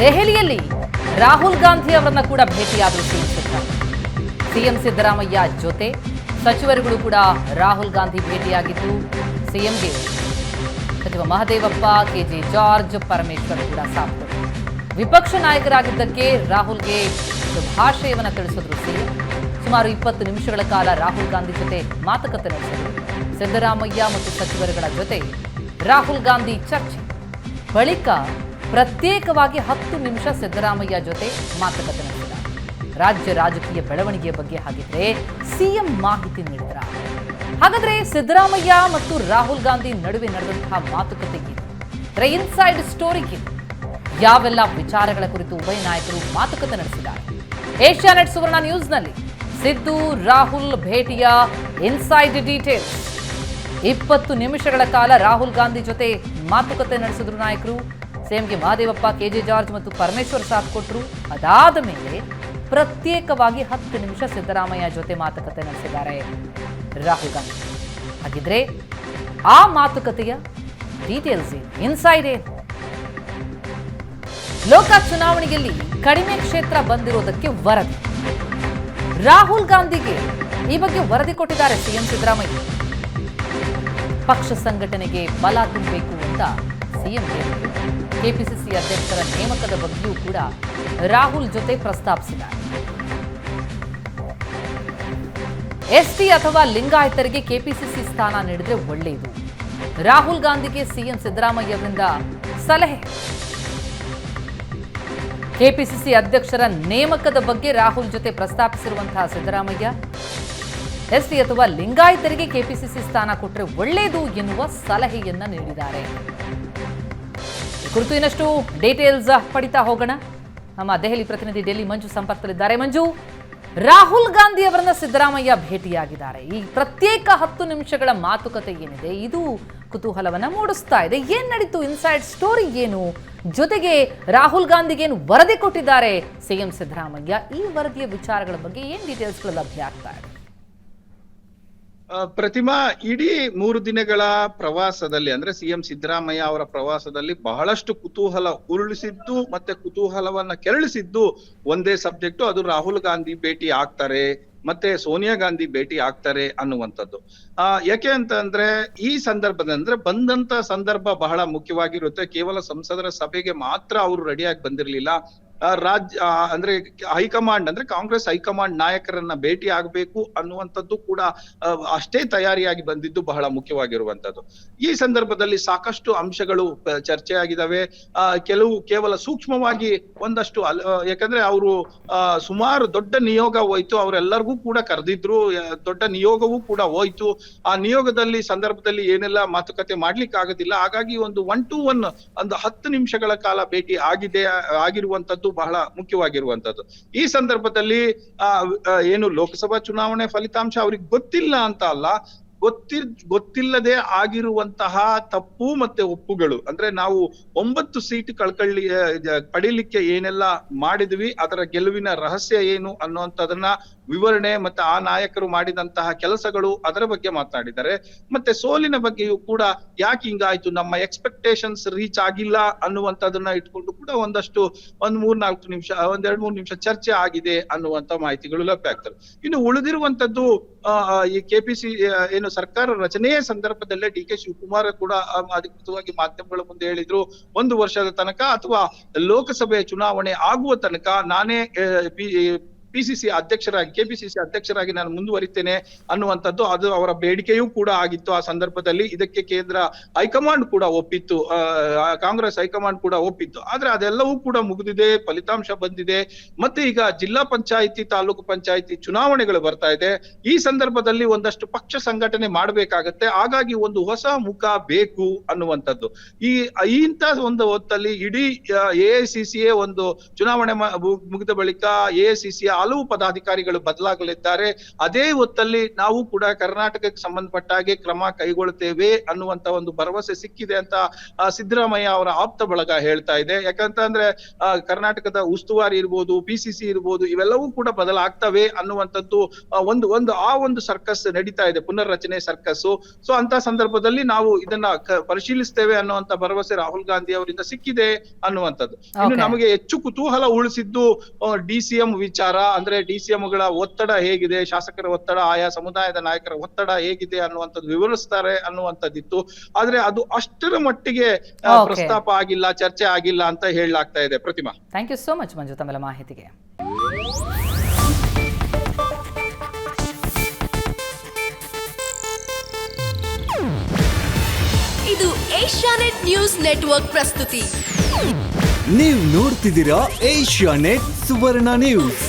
ದೆಹಲಿಯಲ್ಲಿ ರಾಹುಲ್ ಗಾಂಧಿ ಅವರನ್ನ ಕೂಡ ಭೇಟಿಯಾದರು ಸಿಎಂ ಸಿದ್ದರಾಮಯ್ಯ ಜೊತೆ ಸಚಿವರುಗಳು ಕೂಡ ರಾಹುಲ್ ಗಾಂಧಿ ಭೇಟಿಯಾಗಿದ್ದು ಸಿಎಂಗೆ ಸಚಿವ ಮಹದೇವಪ್ಪ, ಕೆಜೆ ಜಾರ್ಜ್, ಪರಮೇಶ್ವರ್ ಕೂಡ ಸಾಥ್ ವಿಪಕ್ಷ ನಾಯಕರಾಗಿದ್ದಕ್ಕೆ ರಾಹುಲ್ಗೆ ಶುಭಾಶಯವನ್ನು ತಿಳಿಸಿದ್ರು ಸಿಎಂ. ಸುಮಾರು 20 ನಿಮಿಷಗಳ ಕಾಲ ರಾಹುಲ್ ಗಾಂಧಿ ಜೊತೆ ಮಾತುಕತೆ ನಡೆಸಿದರು. ಸಿದ್ದರಾಮಯ್ಯ ಮತ್ತು ಸಚಿವರುಗಳ ಜೊತೆ ರಾಹುಲ್ ಗಾಂಧಿ ಚರ್ಚೆ ಬಳಿಕ ಪ್ರತ್ಯೇಕವಾಗಿ 10 ನಿಮಿಷ ಸಿದ್ದರಾಮಯ್ಯ ಜೊತೆ ಮಾತುಕತೆ ನಡೆಸಿದ್ದಾರೆ. ರಾಜ್ಯ ರಾಜಕೀಯ ಬೆಳವಣಿಗೆಯ ಬಗ್ಗೆ ಹಾಗಿದ್ರೆ ಸಿಎಂ ಮಾಹಿತಿ ನೀಡಿದ್ರ. ಹಾಗಾದ್ರೆ ಸಿದ್ದರಾಮಯ್ಯ ಮತ್ತು ರಾಹುಲ್ ಗಾಂಧಿ ನಡುವೆ ನಡೆದಂತಹ ಮಾತುಕತೆಗೆ ಇನ್ಸೈಡ್ ಸ್ಟೋರಿಗೆ ಯಾವೆಲ್ಲ ವಿಚಾರಗಳ ಕುರಿತು ಉಭಯ ನಾಯಕರು ಮಾತುಕತೆ ನಡೆಸಿದ್ದಾರೆ. ಏಷ್ಯಾನೆಟ್ ಸುವರ್ಣ ನ್ಯೂಸ್ನಲ್ಲಿ ಸಿದ್ದು ರಾಹುಲ್ ಭೇಟಿಯ ಇನ್ಸೈಡ್ ಡೀಟೇಲ್ಸ್. 20 ನಿಮಿಷಗಳ ಕಾಲ ರಾಹುಲ್ ಗಾಂಧಿ ಜೊತೆ ಮಾತುಕತೆ ನಡೆಸಿದ್ರು ನಾಯಕರು. ಸಿಎಂಗೆ ಮಹದೇವಪ್ಪ, ಕೆಜೆ ಜಾರ್ಜ್ ಮತ್ತು ಪರಮೇಶ್ವರ್ ಸಾಥ್ ಕೊಟ್ಟರು. ಅದಾದ ಮೇಲೆ ಪ್ರತ್ಯೇಕವಾಗಿ 10 ನಿಮಿಷ ಸಿದ್ದರಾಮಯ್ಯ ಜೊತೆ ಮಾತುಕತೆ ನಡೆಸಿದ್ದಾರೆ ರಾಹುಲ್ ಗಾಂಧಿ. ಹಾಗಿದ್ರೆ ಆ ಮಾತುಕತೆಯ ಡೀಟೇಲ್ಸ್ ಏನು, ಇನ್ಸೈಡ್ ಏನು? ಲೋಕ ಚುನಾವಣೆಯಲ್ಲಿ ಕಡಿಮೆ ಕ್ಷೇತ್ರ ಬಂದಿರೋದಕ್ಕೆ ವರದಿ. ರಾಹುಲ್ ಗಾಂಧಿಗೆ ಈ ಬಗ್ಗೆ ವರದಿ ಕೊಟ್ಟಿದ್ದಾರೆ ಸಿಎಂ ಸಿದ್ದರಾಮಯ್ಯ. ಪಕ್ಷ ಸಂಘಟನೆಗೆ ಬಲ ತುಂಬಬೇಕು ಅಂತ ಸಿಎಂ ಹೇಳಿದರು. ಕೆಪಿಸಿಸಿ ಅಧ್ಯಕ್ಷರ ನೇಮಕದ ಬಗ್ಗೆಯೂ ಕೂಡ ರಾಹುಲ್ ಜೊತೆ ಪ್ರಸ್ತಾಪಿಸಿದ್ದಾರೆ. ಎಸ್ಟಿ ಅಥವಾ ಲಿಂಗಾಯತರಿಗೆ ಕೆಪಿಸಿಸಿ ಸ್ಥಾನ ನೀಡಿದ್ರೆ ಒಳ್ಳೆಯದು. ರಾಹುಲ್ ಗಾಂಧಿಗೆ ಸಿಎಂ ಸಿದ್ದರಾಮಯ್ಯ ಅವರಿಂದ ಸಲಹೆ. ಕೆಪಿಸಿಸಿ ಅಧ್ಯಕ್ಷರ ನೇಮಕದ ಬಗ್ಗೆ ರಾಹುಲ್ ಜೊತೆ ಪ್ರಸ್ತಾಪಿಸಿರುವಂತಹ ಸಿದ್ದರಾಮಯ್ಯ ಎಸ್ಟಿ ಅಥವಾ ಲಿಂಗಾಯತರಿಗೆ ಕೆಪಿಸಿಸಿ ಸ್ಥಾನ ಕೊಟ್ಟರೆ ಒಳ್ಳೆಯದು ಎನ್ನುವ ಸಲಹೆಯನ್ನ ನೀಡಿದ್ದಾರೆ. ಈ ಕುರಿತು ಇನ್ನಷ್ಟು ಡೀಟೇಲ್ಸ್ ಪಡಿತಾ ಹೋಗೋಣ. ನಮ್ಮ ದೆಹಲಿ ಪ್ರತಿನಿಧಿ ಡೆಲ್ಲಿ ಮಂಜು ಸಂಪರ್ಕದಲ್ಲಿದ್ದಾರೆ. ಮಂಜು, ರಾಹುಲ್ ಗಾಂಧಿ ಅವರನ್ನ ಸಿದ್ದರಾಮಯ್ಯ ಭೇಟಿಯಾಗಿದ್ದಾರೆ. ಈ ಪ್ರತ್ಯೇಕ 10 ನಿಮಿಷಗಳ ಮಾತುಕತೆ ಏನಿದೆ ಇದು ಕುತೂಹಲವನ್ನ ಮೂಡಿಸ್ತಾ ಇದೆ. ಏನ್ ನಡೀತು, ಇನ್ಸೈಡ್ ಸ್ಟೋರಿ ಏನು? ಜೊತೆಗೆ ರಾಹುಲ್ ಗಾಂಧಿಗೆ ಏನು ವರದಿ ಕೊಟ್ಟಿದ್ದಾರೆ ಸಿಎಂ ಸಿದ್ದರಾಮಯ್ಯ? ಈ ವರದಿಯ ವಿಚಾರಗಳ ಬಗ್ಗೆ ಏನ್ ಡೀಟೇಲ್ಸ್ಗಳು ಲಭ್ಯ ಆಗ್ತಾ ಇದೆ? ಪ್ರತಿಮಾ, ಇಡೀ 3 ದಿನಗಳ ಪ್ರವಾಸದಲ್ಲಿ ಅಂದ್ರೆ ಸಿಎಂ ಸಿದ್ದರಾಮಯ್ಯ ಅವರ ಪ್ರವಾಸದಲ್ಲಿ ಬಹಳಷ್ಟು ಕುತೂಹಲ ಉರುಳಿಸಿದ್ದು ಮತ್ತೆ ಕುತೂಹಲವನ್ನ ಕೆರಳಿಸಿದ್ದು ಒಂದೇ ಸಬ್ಜೆಕ್ಟ್. ಅದು ರಾಹುಲ್ ಗಾಂಧಿ ಭೇಟಿ ಆಗ್ತಾರೆ ಮತ್ತೆ ಸೋನಿಯಾ ಗಾಂಧಿ ಭೇಟಿ ಆಗ್ತಾರೆ ಅನ್ನುವಂಥದ್ದು. ಯಾಕೆ ಅಂತ ಅಂದ್ರೆ ಈ ಸಂದರ್ಭದ ಅಂದ್ರೆ ಬಂದಂತ ಸಂದರ್ಭ ಬಹಳ ಮುಖ್ಯವಾಗಿರುತ್ತೆ. ಕೇವಲ ಸಂಸದರ ಸಭೆಗೆ ಮಾತ್ರ ಅವರು ರೆಡಿಯಾಗಿ ಬಂದಿರಲಿಲ್ಲ. ರಾಜ್ಯ ಅಂದ್ರೆ ಹೈಕಮಾಂಡ್ ಅಂದ್ರೆ ಕಾಂಗ್ರೆಸ್ ಹೈಕಮಾಂಡ್ ನಾಯಕರನ್ನ ಭೇಟಿ ಆಗ್ಬೇಕು ಅನ್ನುವಂಥದ್ದು ಕೂಡ ಅಷ್ಟೇ ತಯಾರಿಯಾಗಿ ಬಂದಿದ್ದು ಬಹಳ ಮುಖ್ಯವಾಗಿರುವಂತದ್ದು. ಈ ಸಂದರ್ಭದಲ್ಲಿ ಸಾಕಷ್ಟು ಅಂಶಗಳು ಚರ್ಚೆ ಆಗಿದಾವೆ. ಕೇವಲ ಸೂಕ್ಷ್ಮವಾಗಿ ಒಂದಷ್ಟು ಯಾಕಂದ್ರೆ ಅವರು ಸುಮಾರು ದೊಡ್ಡ ನಿಯೋಗ ಹೋಯ್ತು, ಅವರೆಲ್ಲರಿಗೂ ಕೂಡ ಕರೆದಿದ್ರು, ದೊಡ್ಡ ನಿಯೋಗವೂ ಕೂಡ ಹೋಯ್ತು. ಆ ನಿಯೋಗದಲ್ಲಿ ಸಂದರ್ಭದಲ್ಲಿ ಏನೆಲ್ಲ ಮಾತುಕತೆ ಮಾಡ್ಲಿಕ್ಕೆ ಆಗೋದಿಲ್ಲ. ಹಾಗಾಗಿ ಒಂದು 1 to 1 ಒಂದು 10 ನಿಮಿಷಗಳ ಕಾಲ ಭೇಟಿ ಆಗಿರುವಂತದ್ದು ಬಹಳ ಮುಖ್ಯವಾಗಿರುವಂತದ್ದು. ಈ ಸಂದರ್ಭದಲ್ಲಿ ಏನು ಲೋಕಸಭಾ ಚುನಾವಣೆ ಫಲಿತಾಂಶ ಅವ್ರಿಗೆ ಗೊತ್ತಿಲ್ಲ ಅಂತ ಅಲ್ಲ, ಗೊತ್ತಿಲ್ಲದೆ ಆಗಿರುವಂತಹ ತಪ್ಪು ಮತ್ತೆ ಒಪ್ಪುಗಳು ಅಂದ್ರೆ ನಾವು 9 ಸೀಟ್ ಪಡಿಲಿಕ್ಕೆ ಏನೆಲ್ಲ ಮಾಡಿದ್ವಿ, ಅದರ ಗೆಲುವಿನ ರಹಸ್ಯ ಏನು ಅನ್ನುವಂಥದನ್ನ ವಿವರಣೆ ಮತ್ತೆ ಆ ನಾಯಕರು ಮಾಡಿದಂತಹ ಕೆಲಸಗಳು ಅದರ ಬಗ್ಗೆ ಮಾತನಾಡಿದ್ದಾರೆ. ಮತ್ತೆ ಸೋಲಿನ ಬಗ್ಗೆಯೂ ಕೂಡ ಯಾಕೆ ಹಿಂಗಾಯ್ತು, ನಮ್ಮ ಎಕ್ಸ್ಪೆಕ್ಟೇಷನ್ಸ್ ರೀಚ್ ಆಗಿಲ್ಲ ಅನ್ನುವಂಥದನ್ನ ಇಟ್ಕೊಂಡು ಕೂಡ ಒಂದು 3-4 ನಿಮಿಷ 2-3 ನಿಮಿಷ ಚರ್ಚೆ ಆಗಿದೆ ಅನ್ನುವಂತ ಮಾಹಿತಿಗಳು ಲಭ್ಯ ಆಗ್ತವೆ. ಇನ್ನು ಉಳಿದಿರುವಂತದ್ದು ಈ ಕೆಪಿಸಿ ಏನು ಸರ್ಕಾರ ರಚನೆಯ ಸಂದರ್ಭದಲ್ಲೇ ಡಿ.ಕೆ. ಶಿವಕುಮಾರ್ ಕೂಡ ಅಧಿಕೃತವಾಗಿ ಮಾಧ್ಯಮಗಳ ಮುಂದೆ ಹೇಳಿದ್ರು, 1 ವರ್ಷದ ತನಕ ಅಥವಾ ಲೋಕಸಭೆ ಚುನಾವಣೆ ಆಗುವ ತನಕ ನಾನೇ ಕೆಪಿಸಿಸಿ ಅಧ್ಯಕ್ಷರಾಗಿ ನಾನು ಮುಂದುವರಿತೇನೆ ಅನ್ನುವಂಥದ್ದು ಅದು ಅವರ ಬೇಡಿಕೆಯೂ ಕೂಡ ಆಗಿತ್ತು. ಆ ಸಂದರ್ಭದಲ್ಲಿ ಇದಕ್ಕೆ ಕೇಂದ್ರ ಹೈಕಮಾಂಡ್ ಕೂಡ ಒಪ್ಪಿತ್ತು, ಕಾಂಗ್ರೆಸ್ ಹೈಕಮಾಂಡ್ ಕೂಡ ಒಪ್ಪಿತ್ತು. ಆದ್ರೆ ಅದೆಲ್ಲವೂ ಕೂಡ ಮುಗಿದಿದೆ, ಫಲಿತಾಂಶ ಬಂದಿದೆ. ಮತ್ತೆ ಈಗ ಜಿಲ್ಲಾ ಪಂಚಾಯಿತಿ, ತಾಲೂಕು ಪಂಚಾಯಿತಿ ಚುನಾವಣೆಗಳು ಬರ್ತಾ ಇದೆ. ಈ ಸಂದರ್ಭದಲ್ಲಿ ಒಂದಷ್ಟು ಪಕ್ಷ ಸಂಘಟನೆ ಮಾಡಬೇಕಾಗತ್ತೆ. ಹಾಗಾಗಿ ಒಂದು ಹೊಸ ಮುಖ ಬೇಕು ಅನ್ನುವಂಥದ್ದು. ಇಂಥ ಒಂದು ಹೊತ್ತಲ್ಲಿ ಇಡೀ ಎಐಸಿಸಿಯೇ ಒಂದು ಚುನಾವಣೆ ಮುಗಿದ ಬಳಿಕ ಎಐಸಿಸಿಯ ಹಲವು ಪದಾಧಿಕಾರಿಗಳು ಬದಲಾಗಲಿದ್ದಾರೆ. ಅದೇ ಹೊತ್ತಲ್ಲಿ ನಾವು ಕೂಡ ಕರ್ನಾಟಕಕ್ಕೆ ಸಂಬಂಧಪಟ್ಟ ಹಾಗೆ ಕ್ರಮ ಕೈಗೊಳ್ಳುತ್ತೇವೆ ಅನ್ನುವಂತ ಒಂದು ಭರವಸೆ ಸಿಕ್ಕಿದೆ ಅಂತ ಸಿದ್ದರಾಮಯ್ಯ ಅವರ ಆಪ್ತ ಬಳಗ ಹೇಳ್ತಾ ಇದೆ. ಯಾಕಂತಂದ್ರೆ ಕರ್ನಾಟಕದ ಉಸ್ತುವಾರಿ ಇರ್ಬೋದು, PCC ಇರ್ಬೋದು, ಇವೆಲ್ಲವೂ ಕೂಡ ಬದಲಾಗ್ತವೆ ಅನ್ನುವಂಥದ್ದು ಒಂದು ಸರ್ಕಸ್ ನಡೀತಾ ಇದೆ, ಪುನರ್ರಚನೆ ಸರ್ಕಸ್. ಸೊ ಅಂತ ಸಂದರ್ಭದಲ್ಲಿ ನಾವು ಇದನ್ನ ಪರಿಶೀಲಿಸ್ತೇವೆ ಅನ್ನುವಂತ ಭರವಸೆ ರಾಹುಲ್ ಗಾಂಧಿ ಅವರಿಂದ ಸಿಕ್ಕಿದೆ ಅನ್ನುವಂಥದ್ದು. ಇನ್ನು ನಮಗೆ ಹೆಚ್ಚು ಕುತೂಹಲ ಉಳಿಸಿದ್ದು DCM ವಿಚಾರ. ಅಂದ್ರೆ DCM ಗಳ ಒತ್ತಡ ಹೇಗಿದೆ, ಶಾಸಕರ ಒತ್ತಡ, ಆಯಾ ಸಮುದಾಯದ ನಾಯಕರ ಒತ್ತಡ ಹೇಗಿದೆ ಅನ್ನುವಂಥದ್ದು ವಿವರಿಸ್ತಾರೆ ಅನ್ನುವಂಥದ್ದಿತ್ತು. ಆದ್ರೆ ಅದು ಅಷ್ಟರ ಮಟ್ಟಿಗೆ ಪ್ರಸ್ತಾಪ ಆಗಿಲ್ಲ, ಚರ್ಚೆ ಆಗಿಲ್ಲ ಅಂತ ಹೇಳಲಾಗ್ತಾ ಇದೆ. ಪ್ರತಿಮಾ, ಥ್ಯಾಂಕ್ ಯು ಸೋ ಮಚ್ ಮಂಜು ತಮ್ಮೆಲ್ಲ ಮಾಹಿತಿಗೆ. ಇದು ಏಷ್ಯಾನೆಟ್ ನ್ಯೂಸ್ ನೆಟ್ವರ್ಕ್ ಪ್ರಸ್ತುತಿ. ನೀವು ನೋಡ್ತಿದ್ದೀರಾ ಏಷ್ಯಾನೆಟ್ ಸುವರ್ಣ ನ್ಯೂಸ್.